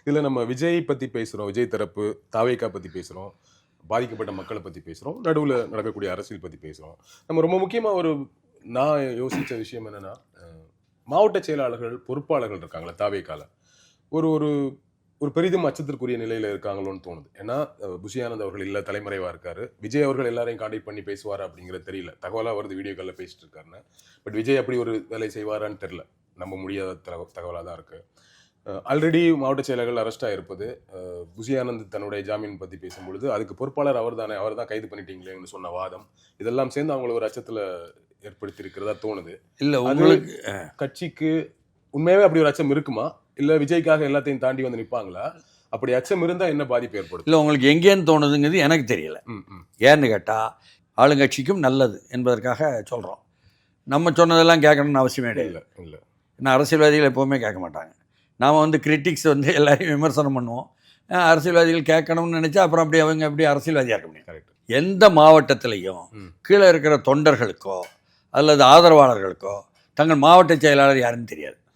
இதில் நம்ம விஜய் பற்றி பேசுகிறோம், விஜய் தரப்பு தாவேக்கா பற்றி பேசுகிறோம், பாதிக்கப்பட்ட மக்களை பற்றி பேசுகிறோம், நடுவில் நடக்கக்கூடிய அரசியல் பற்றி பேசுகிறோம். நம்ம ரொம்ப முக்கியமாக நான் யோசித்த விஷயம் என்னென்னா, மாவட்ட செயலாளர்கள் பொறுப்பாளர்கள் இருக்காங்களே தாவேக்கால ஒரு ஒரு ஒரு பெரிதும் அச்சத்திற்குரிய நிலையில் இருக்காங்களோன்னு தோணுது. ஏன்னா புஷி ஆனந்த் அவர்கள் இல்லை, தலைமறைவாக இருக்காரு. விஜய் அவர்கள் எல்லாரையும் கான்டாக்ட் பண்ணி பேசுவார் அப்படிங்கிறது தெரியல. தகவலாக வருது வீடியோக்களில் பேசிட்டு இருக்காருன்னு. பட் விஜய் அப்படி ஒரு வேலை செய்வாரான்னு தெரில. நம்ப முடியாத தகவலாக தான் இருக்குது. ஆல்ரெடி மாவட்ட செயலர்கள் அரெஸ்டாக இருப்பது, புஷி ஆனந்த் தன்னுடைய ஜாமீன் பற்றி பேசும்பொழுது அதுக்கு பொறுப்பாளர் அவர் தானே, அவர் தான் கைது பண்ணிட்டீங்களேன்னு சொன்ன வாதம், இதெல்லாம் சேர்ந்து அவங்கள ஒரு அச்சத்தில் ஏற்படுத்தி இருக்கிறதா தோணுது. இல்லை உங்களுக்கு கட்சிக்கு உண்மையாகவே அப்படி ஒரு அச்சம் இருக்குமா, இல்லை விஜய்க்காக எல்லாத்தையும் தாண்டி வந்து நிற்பாங்களா? அப்படி அச்சம் இருந்தால் என்ன பாதிப்பு ஏற்படும்? இல்லை உங்களுக்கு எங்கேன்னு தோணுதுங்கிறது எனக்கு தெரியல. ஏன்னு கேட்டால் ஆளுங்கட்சிக்கும் நல்லது என்பதற்காக சொல்கிறோம். நம்ம சொன்னதெல்லாம் கேட்கணும்னு அவசியமே இல்லை. இல்லை, ஏன்னா அரசியல்வாதிகள் எப்போவுமே கேட்க மாட்டாங்க. நாம் வந்து கிரிட்டிக்ஸ் வந்து எல்லாரையும் விமர்சனம் பண்ணுவோம். அரசியல்வாதிகள் கேட்கணும்னு நினச்சா அப்புறம் அப்படி அவங்க எப்படி அரசியல்வாதியாக இருக்க முடியும்? கரெக்ட். எந்த மாவட்டத்திலையும் கீழே இருக்கிற தொண்டர்களுக்கோ அல்லது ஆதரவாளர்களுக்கோ தங்கள் மாவட்ட செயலாளர் யாருன்னு தெரியாது.